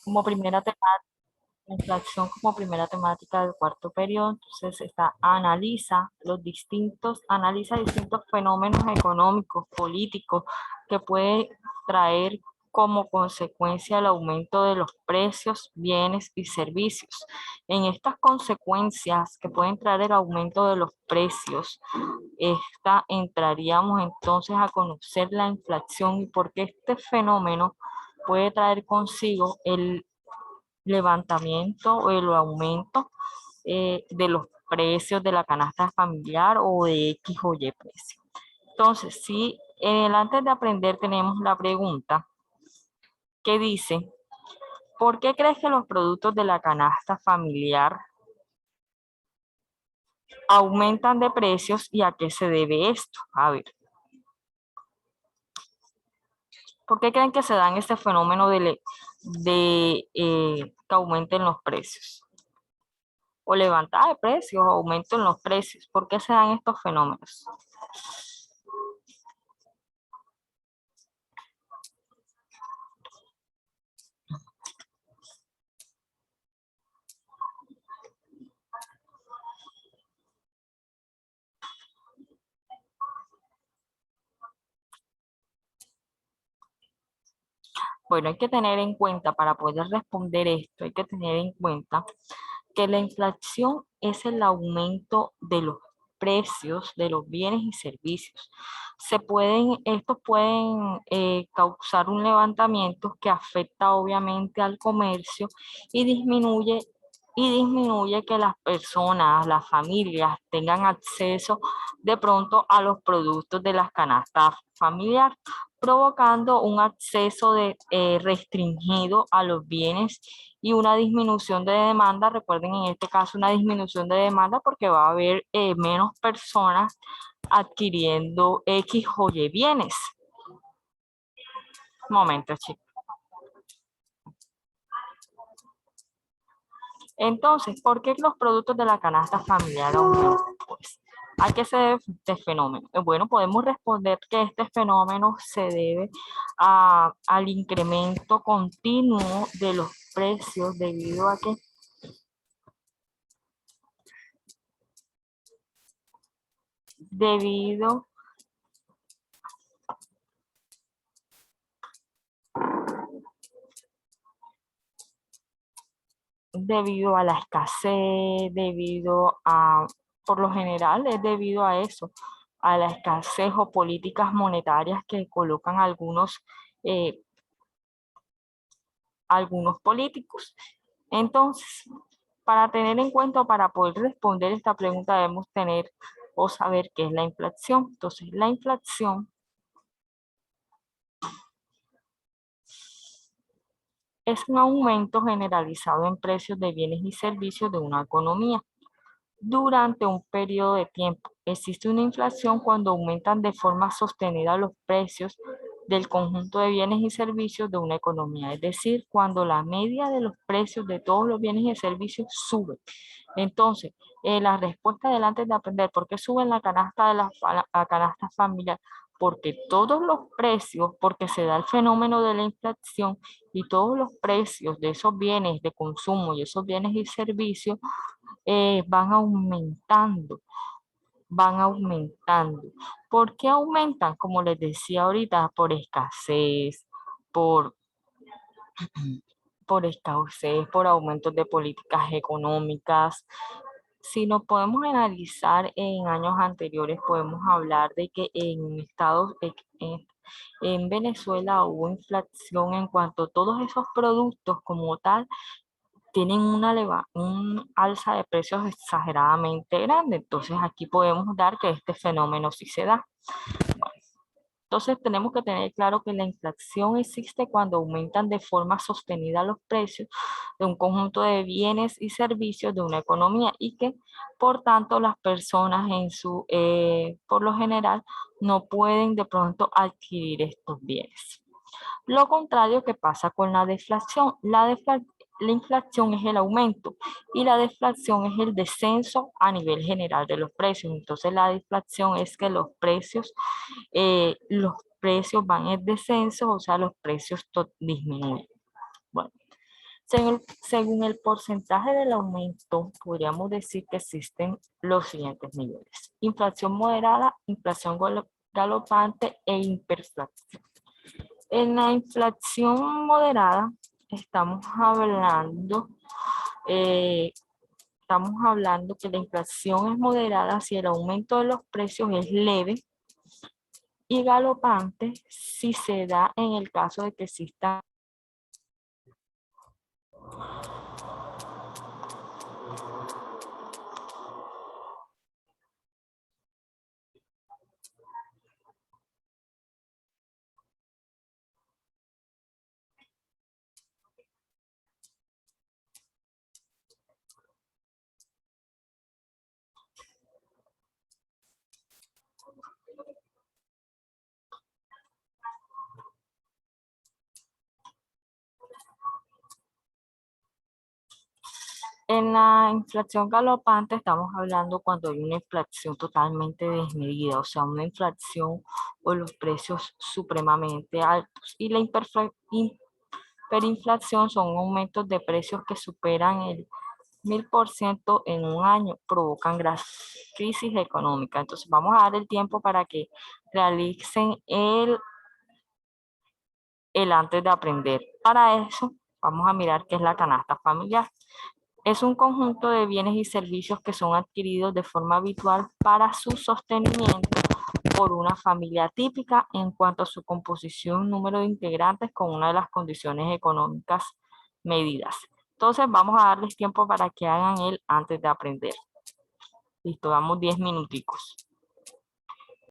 como primera temática, la inflación como primera temática del cuarto periodo, entonces analiza distintos fenómenos económicos, políticos, que puede traer como consecuencia el aumento de los precios, bienes y servicios. En estas consecuencias que pueden traer el aumento de los precios, entraríamos entonces a conocer la inflación y por qué este fenómeno puede traer consigo el levantamiento o el aumento de los precios de la canasta familiar o de X o Y precio. Entonces, si antes de aprender tenemos la pregunta que dice, ¿por qué crees que los productos de la canasta familiar aumentan de precios y a qué se debe esto? A ver, ¿por qué creen que se dan este fenómeno de que aumenten los precios? O levantada de precios o aumento en los precios. ¿Por qué se dan estos fenómenos? Bueno, hay que tener en cuenta, para poder responder esto, hay que tener en cuenta que la inflación es el aumento de los precios de los bienes y servicios. Estos pueden causar un levantamiento que afecta obviamente al comercio y disminuye que las personas, las familias tengan acceso de pronto a los productos de las canastas familiares, provocando un acceso restringido a los bienes y una disminución de demanda. Recuerden en este caso una disminución de demanda porque va a haber menos personas adquiriendo X o Y bienes. Un momento, chicos. Entonces, ¿por qué los productos de la canasta familiar aumentan? Pues, ¿a qué se debe este fenómeno? Bueno, podemos responder que este fenómeno se debe al incremento continuo de los precios debido a que debido debido a la escasez, por lo general es debido a eso, a la escasez o políticas monetarias que colocan eh, algunos políticos. Entonces, para tener en cuenta, para poder responder esta pregunta, debemos tener o saber qué es la inflación. Entonces, la inflación es un aumento generalizado en precios de bienes y servicios de una economía durante un periodo de tiempo. Existe una inflación cuando aumentan de forma sostenida los precios del conjunto de bienes y servicios de una economía, es decir, cuando la media de los precios de todos los bienes y servicios sube. Entonces, la respuesta delante de aprender por qué suben la canasta familiar, porque todos los precios, porque se da el fenómeno de la inflación y todos los precios de esos bienes de consumo y esos bienes y servicios van aumentando, van aumentando. ¿Por qué aumentan? Como les decía ahorita, por escasez, por, por escasez, por aumentos de políticas económicas. Si nos podemos analizar en años anteriores, podemos hablar de que en Venezuela hubo inflación en cuanto a todos esos productos como tal tienen un alza de precios exageradamente grande. Entonces aquí podemos dar que este fenómeno sí se da. Entonces tenemos que tener claro que la inflación existe cuando aumentan de forma sostenida los precios de un conjunto de bienes y servicios de una economía y que por tanto las personas por lo general no pueden de pronto adquirir estos bienes. Lo contrario que pasa con la deflación. La inflación es el aumento y la deflación es el descenso a nivel general de los precios. Entonces la deflación es que los precios van en descenso, o sea, los precios disminuyen. Bueno, Según el porcentaje del aumento, podríamos decir que existen los siguientes niveles: inflación moderada, inflación galopante e hiperinflación. En la inflación moderada estamos hablando, eh, que la inflación es moderada si el aumento de los precios es leve, y galopante si se da en el caso de que exista. En la inflación galopante estamos hablando cuando hay una inflación totalmente desmedida, o sea, una inflación o los precios supremamente altos. Y la hiperinflación son aumentos de precios que superan el 1000% en un año, provocan crisis económica. Entonces vamos a dar el tiempo para que realicen el antes de aprender. Para eso vamos a mirar qué es la canasta familiar. Es un conjunto de bienes y servicios que son adquiridos de forma habitual para su sostenimiento por una familia típica en cuanto a su composición, número de integrantes con una de las condiciones económicas medidas. Entonces vamos a darles tiempo para que hagan el antes de aprender. Listo, damos 10 minuticos.